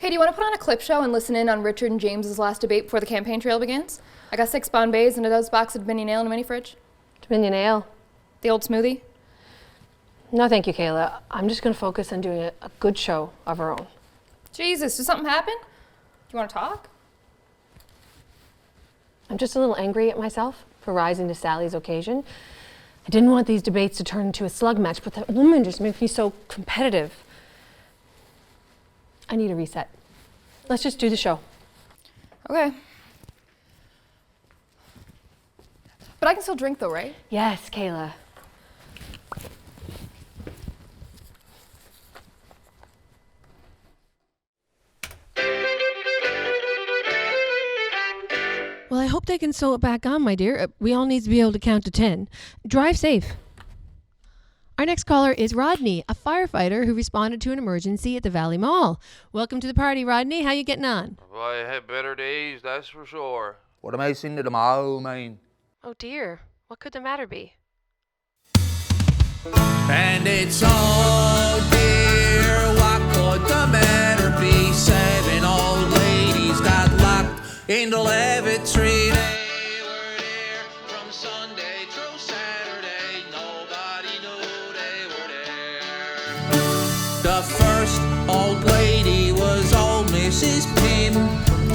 Hey, do you want to put on a clip show and listen in on Richard and James's last debate before the campaign trail begins? I got 6 Bombays and a dozen boxes of Dominion Ale in a mini fridge. Dominion Ale? The old smoothie? No, thank you, Kayla. I'm just going to focus on doing a good show of our own. Jesus, did something happen? Do you want to talk? I'm just a little angry at myself for rising to Sally's occasion. I didn't want these debates to turn into a slug match, but that woman just makes me so competitive. I need a reset. Let's just do the show. Okay. But I can still drink though, right? Yes, Kayla. Well, I hope they can sew it back on, my dear. We all need to be able to count to 10. Drive safe. Our next caller is Rodney, a firefighter who responded to an emergency at the Valley Mall. Welcome to the party, Rodney. How you getting on? Well, I had better days, that's for sure. What am I saying to the mall, man? Oh dear, what could the matter be? And it's oh dear, what could the matter be? 7 old ladies got locked in the lavatory. They were there from Sunday through Saturday. Nobody knew they were there. The first old lady was old Mrs. Pym.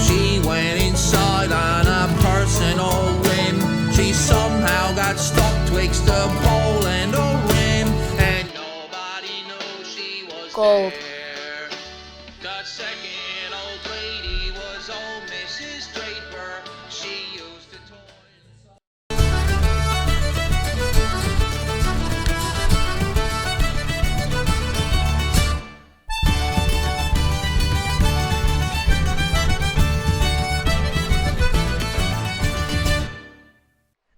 She went inside on a personal whim. She somehow got stuck twixt a pole and a rim, and nobody knew she was Gold. there. The second old lady was old Mrs. Draper. She used to toy.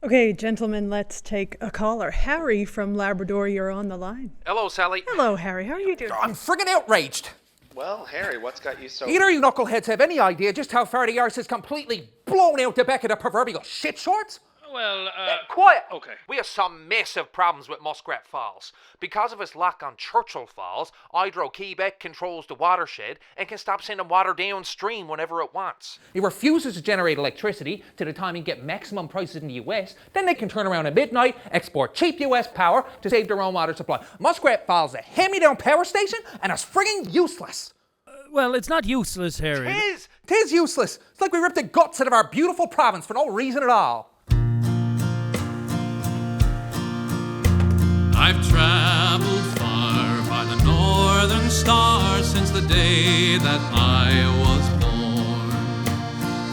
Okay, gentlemen, let's take a caller. Harry from Labrador, you're on the line. Hello, Sally. Hello, Harry. How are you doing? I'm friggin' outraged. Well, Harry, what's got you so... Either of you knuckleheads have any idea just how far the arse has completely blown out the back of the proverbial shit shorts? Well, Quiet! okay. We have some massive problems with Muskrat Falls. Because of its lock on Churchill Falls, Hydro-Quebec controls the watershed and can stop sending water downstream whenever it wants. It refuses to generate electricity to the time you get maximum prices in the US. Then they can turn around at midnight, export cheap US power to save their own water supply. Muskrat Falls is a hand-me-down power station and it's friggin' useless. Well, it's not useless, Harry. Tis useless. It's like we ripped the guts out of our beautiful province for no reason at all. I've traveled far by the northern star since the day that I was born.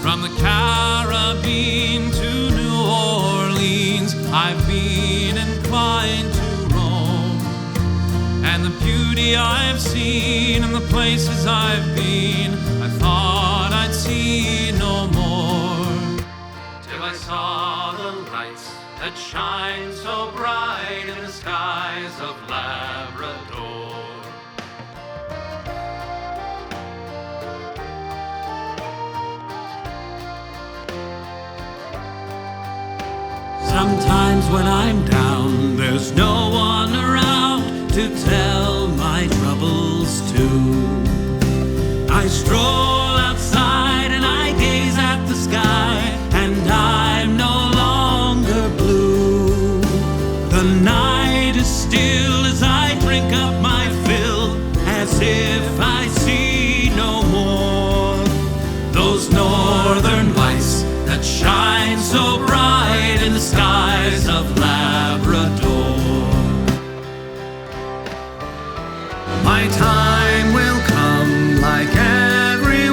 From the Caribbean to New Orleans, I've been inclined to roam. And the beauty I've seen and the places I've been, I thought I'd see no more. Till I saw the lights that shine so bright in the skies of Labrador. Sometimes when I'm down, there's no one around to tell my troubles to. I stroll outside and I gaze at the sky, and I'm no longer blue. The night is still as I drink up my fill, as if I see no more. Those northern lights that shine so bright in the skies of Labrador. My time will come like every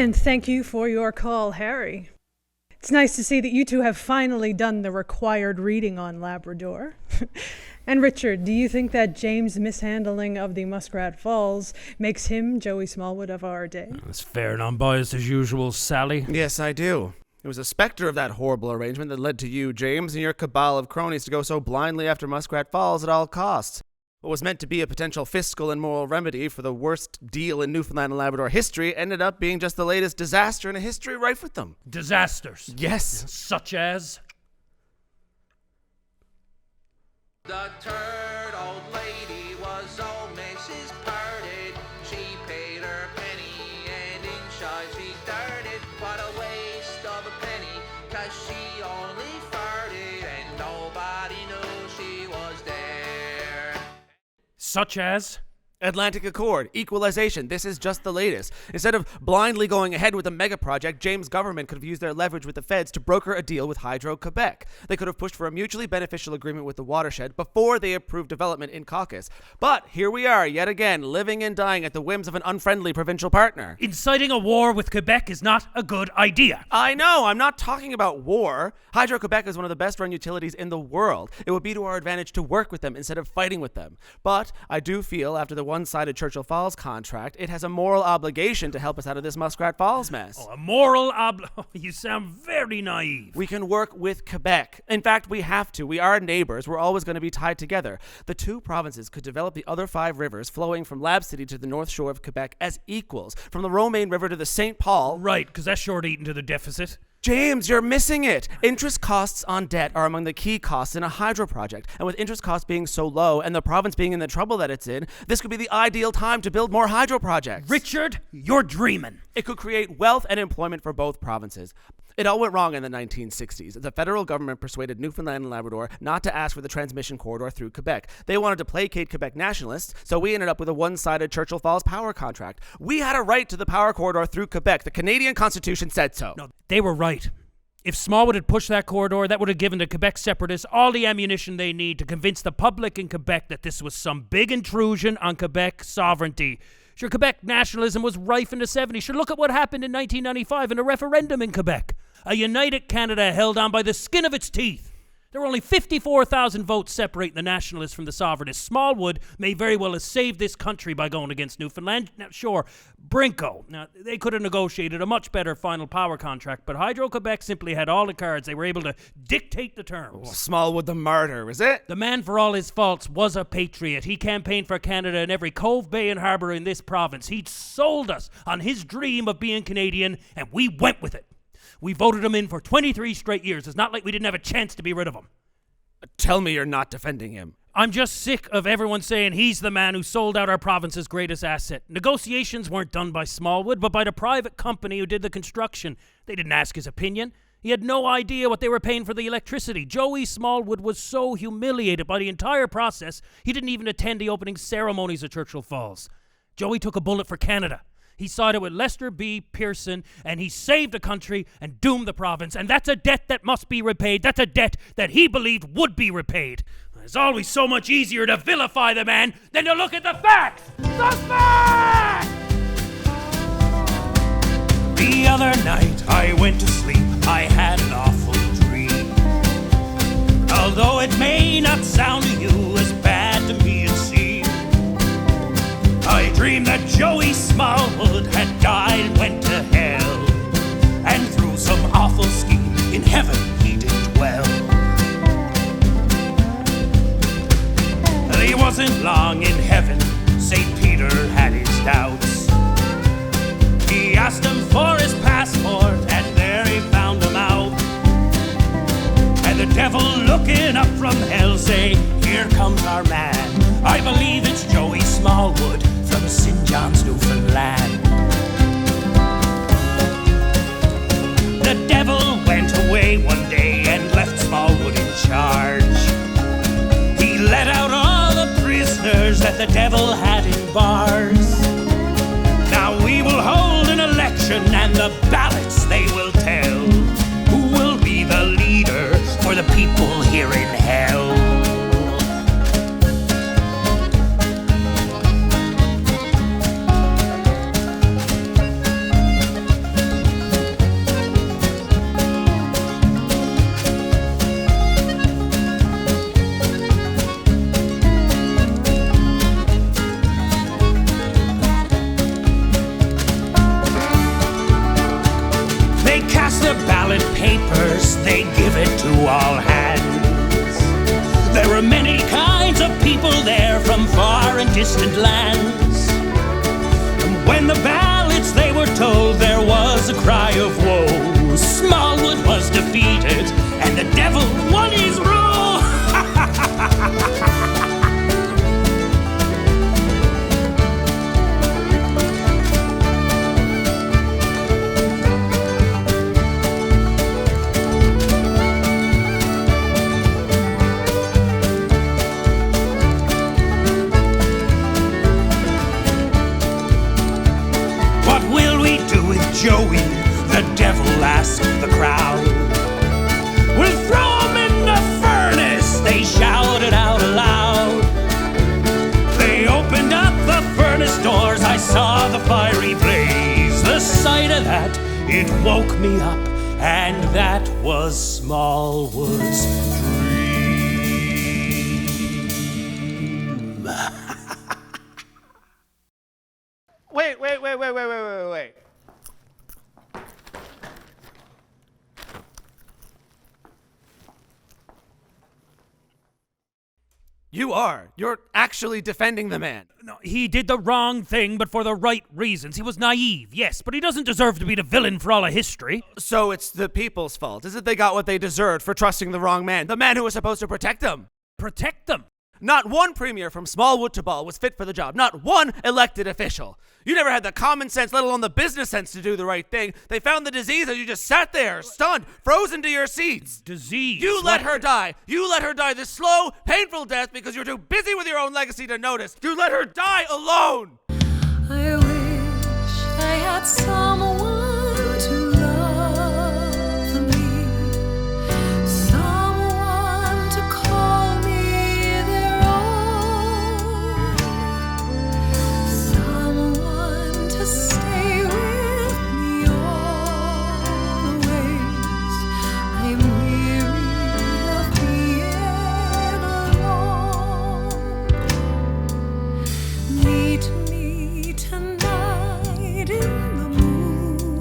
And thank you for your call, Harry. It's nice to see that you two have finally done the required reading on Labrador. And Richard, do you think that James' mishandling of the Muskrat Falls makes him Joey Smallwood of our day? As fair and unbiased as usual, Sally. Yes, I do. It was a specter of that horrible arrangement that led to you, James, and your cabal of cronies to go so blindly after Muskrat Falls at all costs. What was meant to be a potential fiscal and moral remedy for the worst deal in Newfoundland and Labrador history ended up being just the latest disaster in a history rife with them. Disasters. Yes. Such as? The third old lady was old Mrs. Purdy. She paid her penny and inside she darted. What a waste of a penny, 'cause she only farted and nobody knew she was there. Such as? Atlantic Accord, equalization, this is just the latest. Instead of blindly going ahead with a mega project, James' government could have used their leverage with the feds to broker a deal with Hydro-Quebec. They could have pushed for a mutually beneficial agreement with the watershed before they approved development in Caucasus. But here we are, yet again, living and dying at the whims of an unfriendly provincial partner. Inciting a war with Quebec is not a good idea. I know, I'm not talking about war. Hydro-Quebec is one of the best-run utilities in the world. It would be to our advantage to work with them instead of fighting with them. But I do feel, after the one-sided Churchill Falls contract, it has a moral obligation to help us out of this Muskrat Falls mess. Oh, a moral You sound very naive. We can work with Quebec. In fact, we have to. We are neighbors. We're always going to be tied together. The two provinces could develop the other 5 rivers flowing from Lab City to the north shore of Quebec as equals, from the Romaine River to the St. Paul. Right, because that's short-eaten to the deficit. James, you're missing it. Interest costs on debt are among the key costs in a hydro project. And with interest costs being so low and the province being in the trouble that it's in, this could be the ideal time to build more hydro projects. Richard, you're dreaming. It could create wealth and employment for both provinces. It all went wrong in the 1960s. The federal government persuaded Newfoundland and Labrador not to ask for the transmission corridor through Quebec. They wanted to placate Quebec nationalists, so we ended up with a one-sided Churchill Falls power contract. We had a right to the power corridor through Quebec. The Canadian Constitution said so. No, they were right. If Smallwood had pushed that corridor, that would have given the Quebec separatists all the ammunition they need to convince the public in Quebec that this was some big intrusion on Quebec sovereignty. Sure, Quebec nationalism was rife in the 70s. Sure, look at what happened in 1995 in a referendum in Quebec. A united Canada held on by the skin of its teeth. There were only 54,000 votes separating the nationalists from the sovereignists. Smallwood may very well have saved this country by going against Newfoundland. Now, sure, Brinco. Now, they could have negotiated a much better final power contract, but Hydro-Quebec simply had all the cards. They were able to dictate the terms. Oh, Smallwood the martyr, is it? The man, for all his faults, was a patriot. He campaigned for Canada in every cove, bay, and harbour in this province. He'd sold us on his dream of being Canadian, and we went with it. We voted him in for 23 straight years. It's not like we didn't have a chance to be rid of him. Tell me you're not defending him. I'm just sick of everyone saying he's the man who sold out our province's greatest asset. Negotiations weren't done by Smallwood, but by the private company who did the construction. They didn't ask his opinion. He had no idea what they were paying for the electricity. Joey Smallwood was so humiliated by the entire process, he didn't even attend the opening ceremonies at Churchill Falls. Joey took a bullet for Canada. He sided with Lester B. Pearson, and he saved the country and doomed the province. And that's a debt that must be repaid. That's a debt that he believed would be repaid. It's always so much easier to vilify the man than to look at the facts. The facts! The other night I went to sleep. I had an awful dream. Although it may not sound to you as bad to me, it seemed. I dreamed that Joey Smallwood had died and went to hell, and through some awful scheme in heaven he did dwell. He wasn't long in heaven. St. Peter had his doubts. He asked him for his passport, and there he found him out. And the devil looking up from hell say, "Here comes our man. I believe it's Joey Smallwood from St. John's, Newfoundland." The devil went away one day and left Smallwood in charge. He let out all the prisoners that the devil had in bars. Now we will hold an election and the ballots they will tell who will be the leader for the people here in hell. ballot papers, they give it to all hands. There were many kinds of people there from far and distant lands. And when the ballots they were told, there was a cry of woe. Smallwood was defeated, and the devil won his rule. What will we do with Joey? The devil asked the crowd. We'll throw him in the furnace, they shouted out aloud. They opened up the furnace doors, I saw the fiery blaze. The sight of that, it woke me up, and that was Smallwood's dream. Wait. You're actually defending the man. No, he did the wrong thing, but for the right reasons. He was naive, yes, but he doesn't deserve to be the villain for all of history. So it's the people's fault. Is it they got what they deserved for trusting the wrong man? The man who was supposed to protect them. Protect them. Not one premier from Smallwood to Ball was fit for the job. Not one elected official. You never had the common sense, let alone the business sense to do the right thing. They found the disease and you just sat there, stunned, frozen to your seats. Disease? You let her die. You let her die this slow, painful death because you're too busy with your own legacy to notice. You let her die alone. I wish I had someone to love me, someone to call me their own, someone to stay with me always. I'm weary of being alone. Meet me tonight in the moonlight.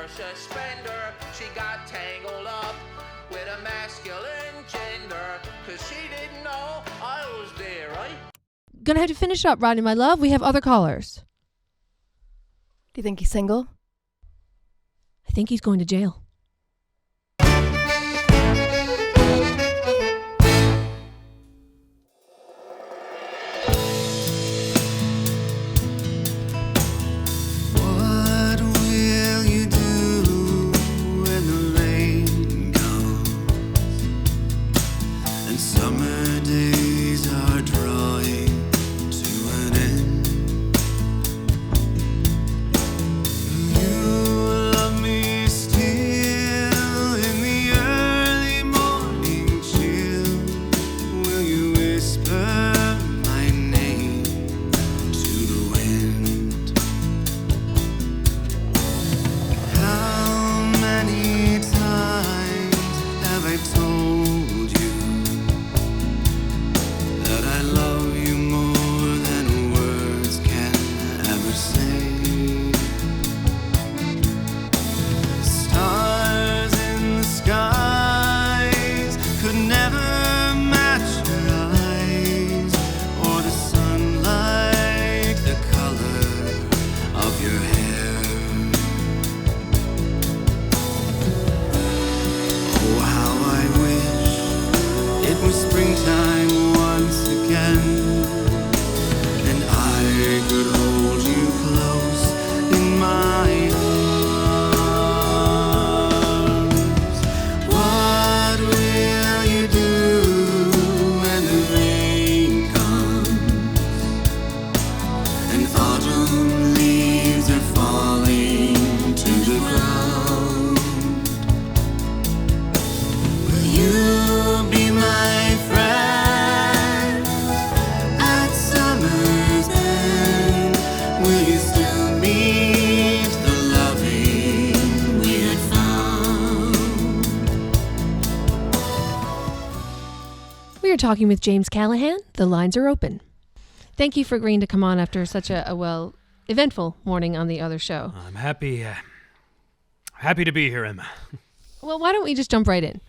her suspender. She got tangled up with a masculine gender, 'cause she didn't know I was there, right? Gonna have to finish up, Rodney, my love. We have other callers. Do you think he's single? I think he's going to jail. What will you do when the rain comes and summer days are drawing to an end? You love me still in the early morning chill. Will you whisper my name to the wind? How many times have I told you that I love you more than words can ever say? Stars in the skies could never match your eyes, or the sunlight, the color of your hair. Oh, how I wish it was springtime once again, and I could hold you close in my arms. What will you do when the rain comes and autumn leaves are falling to the ground? Will you be my friend at summer's end? Will you still meet the loving we had found? We are talking with James Callahan. The lines are open. Thank you for agreeing to come on after such a eventful morning on the other show. I'm happy to be here, Emma. Well, why don't we just jump right in?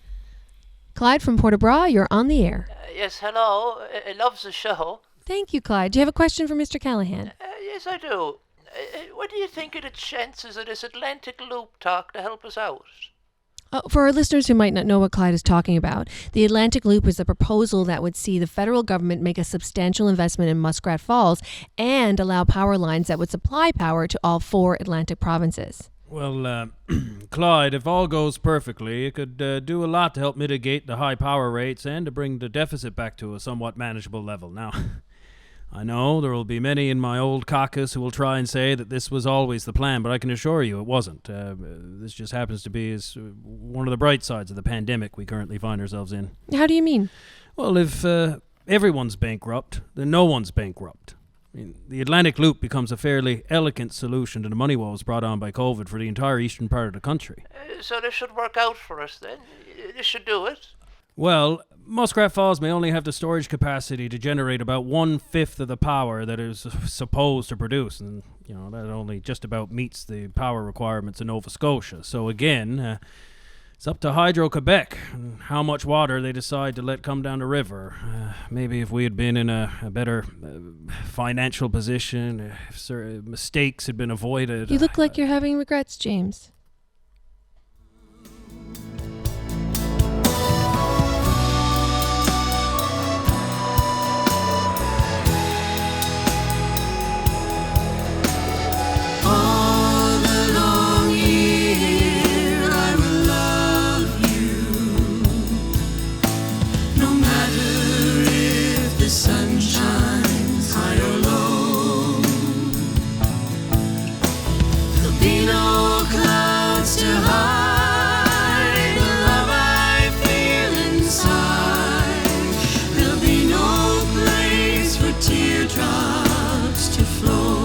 Clyde from Port au Bras, you're on the air. Yes, hello. I loves the show. Thank you, Clyde. Do you have a question for Mr. Callahan? Yes, I do. What do you think of the chances of this Atlantic Loop talk to help us out? For our listeners who might not know what Clyde is talking about, the Atlantic Loop is a proposal that would see the federal government make a substantial investment in Muskrat Falls and allow power lines that would supply power to all 4 Atlantic provinces. Well, Clyde, if all goes perfectly, it could do a lot to help mitigate the high power rates and to bring the deficit back to a somewhat manageable level. Now, I know there will be many in my old caucus who will try and say that this was always the plan, but I can assure you it wasn't. This just happens to be one of the bright sides of the pandemic we currently find ourselves in. How do you mean? Well, if everyone's bankrupt, then no one's bankrupt. I mean, the Atlantic Loop becomes a fairly elegant solution to the money woes brought on by COVID for the entire eastern part of the country. So this should work out for us then. This should do it. Well, Muskrat Falls may only have the storage capacity to generate about 1/5 of the power that it is supposed to produce, and that only just about meets the power requirements of Nova Scotia. So again, it's up to Hydro-Quebec and how much water they decide to let come down the river. Maybe if we had been in a better financial position, if mistakes had been avoided. You look like you're having regrets, James. All the long year I will love you, no matter if the sun shines high or low. There'll be no clouds to hide the love I feel inside. There'll be no place for teardrops to flow.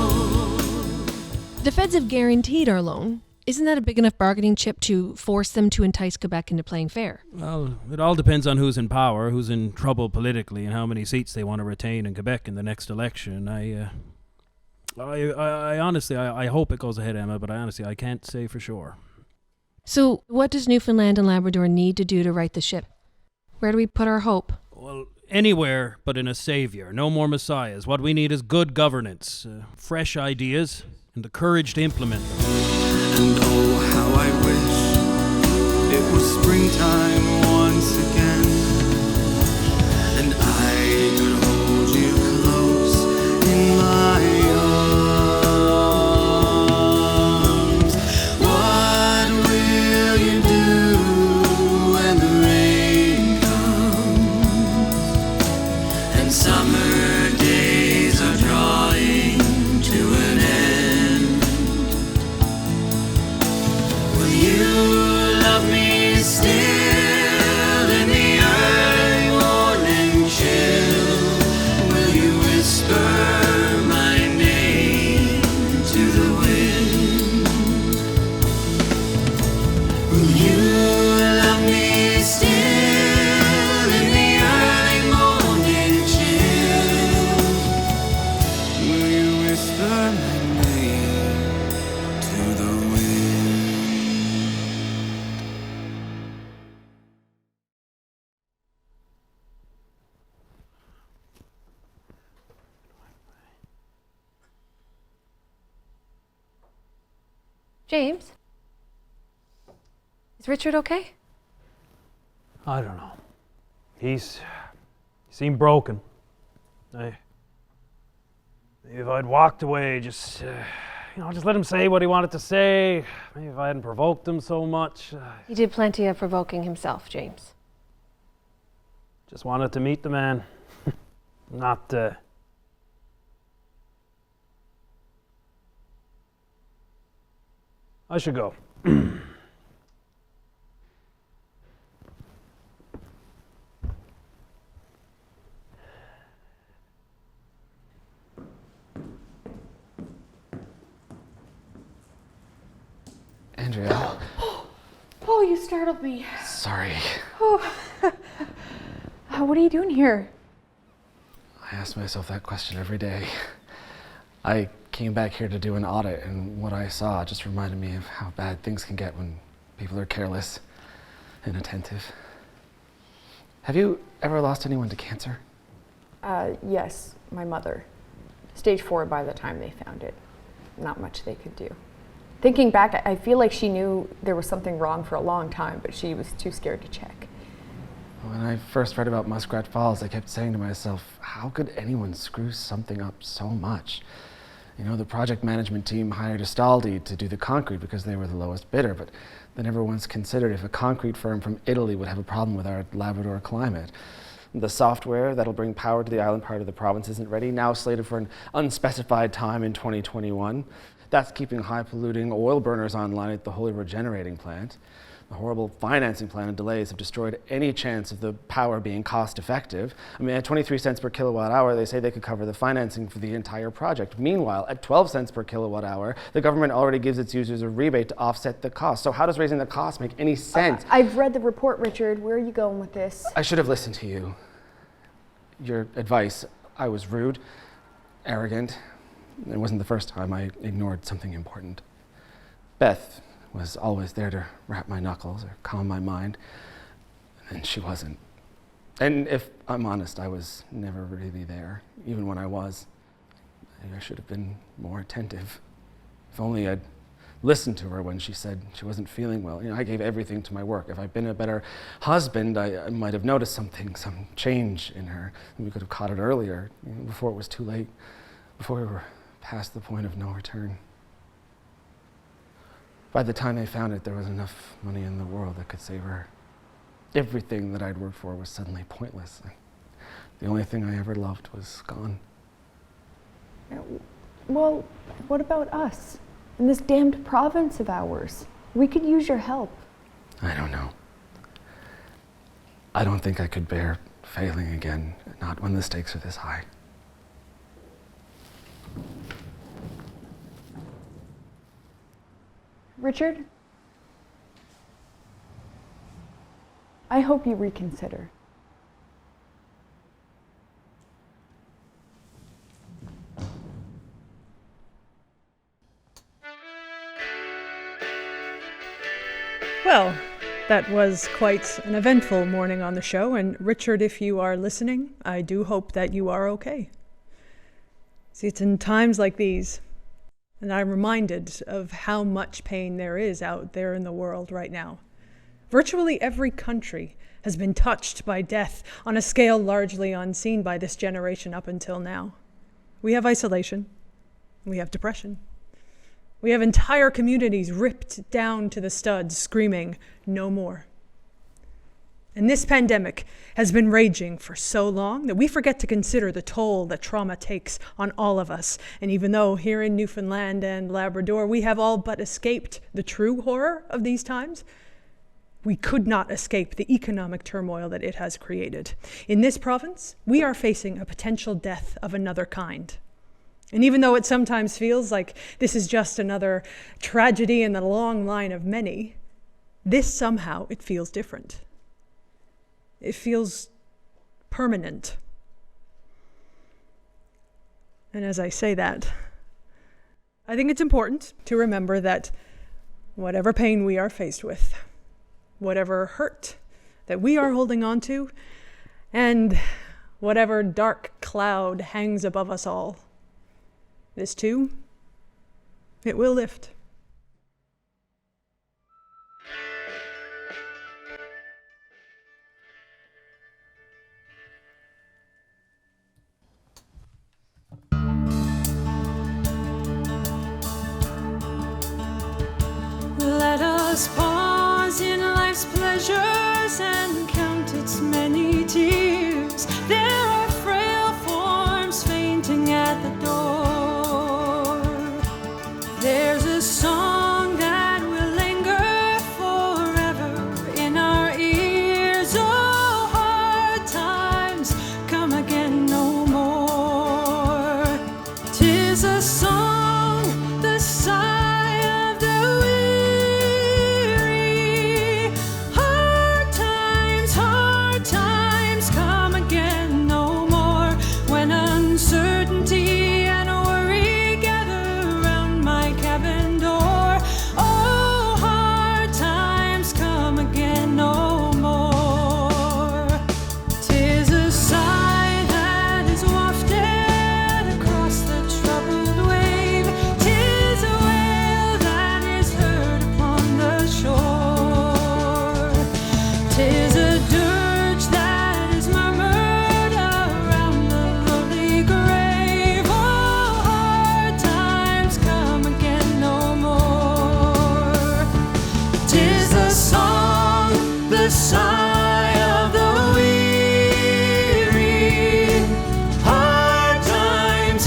The feds have guaranteed our loan. Isn't that a big enough bargaining chip to force them to entice Quebec into playing fair? Well, it all depends on who's in power, who's in trouble politically, and how many seats they want to retain in Quebec in the next election. I honestly, I hope it goes ahead, Emma, but I can't say for sure. So, what does Newfoundland and Labrador need to do to right the ship? Where do we put our hope? Well, anywhere but in a savior. No more messiahs. What we need is good governance, fresh ideas, and the courage to implement them. And oh, how I wish it was springtime once again, and I could hold you close in my arms. What will you do when the rain comes and summer days are drawing to an end? Will you love me still in the early morning chill? Will you whisper my name to the wind? Will you love me still in the early morning chill? Will you whisper my name to the wind? James? Is Richard okay? I don't know. He seemed broken. If I'd walked away, just let him say what he wanted to say. Maybe if I hadn't provoked him so much. He did plenty of provoking himself, James. Just wanted to meet the man. Not, I should go. Andrea, Oh, you startled me. sorry. Oh. What are you doing here? I ask myself that question every day. I came back here to do an audit, and what I saw just reminded me of how bad things can get when people are careless, inattentive. Have you ever lost anyone to cancer? Yes, my mother. Stage 4 by the time they found it. Not much they could do. Thinking back, I feel like she knew there was something wrong for a long time, but she was too scared to check. When I first read about Muskrat Falls, I kept saying to myself, how could anyone screw something up so much? You know, the project management team hired Astaldi to do the concrete because they were the lowest bidder, but they never once considered if a concrete firm from Italy would have a problem with our Labrador climate. The software that'll bring power to the island part of the province isn't ready, now slated for an unspecified time in 2021. That's keeping high-polluting oil burners online at the Holy Regenerating plant. The horrible financing plan and delays have destroyed any chance of the power being cost-effective. I mean, at 23 cents per kilowatt hour, they say they could cover the financing for the entire project. Meanwhile, at 12 cents per kilowatt hour, the government already gives its users a rebate to offset the cost. So how does raising the cost make any sense? I've read the report, Richard. Where are you going with this? I should have listened to you. Your advice. I was rude, arrogant. It wasn't the first time I ignored something important. Beth was always there to wrap my knuckles or calm my mind, and she wasn't. And if I'm honest, I was never really there, even when I was. I should have been more attentive. If only I'd listened to her when she said she wasn't feeling well. You know, I gave everything to my work. If I'd been a better husband, I might have noticed something, some change in her. And we could have caught it earlier, before it was too late, before we were past the point of no return. By the time they found it, there was enough money in the world that could save her. Everything that I'd worked for was suddenly pointless. The only thing I ever loved was gone. Well, what about us? In this damned province of ours? We could use your help. I don't know. I don't think I could bear failing again, not when the stakes are this high. Richard, I hope you reconsider. Well, that was quite an eventful morning on the show, and Richard, if you are listening, I do hope that you are okay. See, it's in times like these, and I'm reminded of how much pain there is out there in the world right now. Virtually every country has been touched by death on a scale largely unseen by this generation up until now. We have isolation. We have depression. We have entire communities ripped down to the studs, screaming, "No more." And this pandemic has been raging for so long that we forget to consider the toll that trauma takes on all of us. And even though here in Newfoundland and Labrador we have all but escaped the true horror of these times, we could not escape the economic turmoil that it has created. In this province, we are facing a potential death of another kind. And even though it sometimes feels like this is just another tragedy in the long line of many, this somehow, it feels different. It feels permanent. And as I say that, I think it's important to remember that whatever pain we are faced with, whatever hurt that we are holding on to, and whatever dark cloud hangs above us all, this too, it will lift. Let us pause in life's pleasures and count its many tears. There are frail forms fainting at the door. There's a song that will linger forever in our ears. Oh, hard times come again no more. 'Tis a song, the sigh of the weary. Hard times come again no more. When uncertainty and worry gather round my cabin door. Oh, hard times come again no more. 'Tis a sigh that is wafted across the troubled wave. 'Tis a wail that is heard upon the shore. 'Tis a dirge that is murmured around the lonely grave. Oh, hard times come again no more. 'Tis the song, the sigh of the weary. Hard times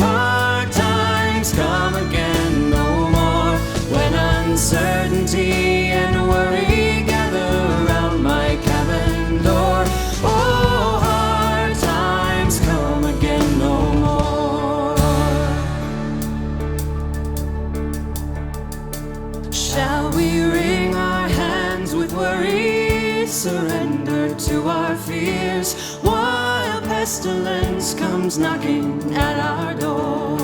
come again no more. When uncertainty and worry gather round my cabin door. Oh, hard times come again no more. Shall we wring our hands with worry, surrender to our fears, while pestilence comes knocking at our door?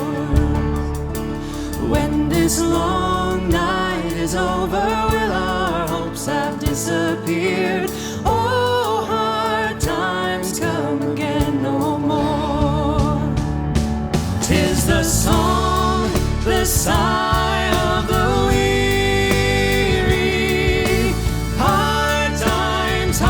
When this long night is over, will our hopes have disappeared? Oh, hard times come again no more. 'Tis the song, the sigh of the weary. Hard times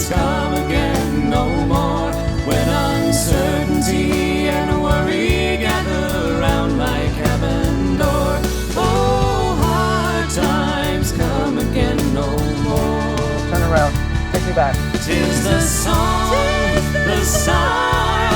come again no more. When uncertainty and worry gather round my cabin door. Oh, hard times come again no more. Turn around. Take me back. 'Tis the song, the sigh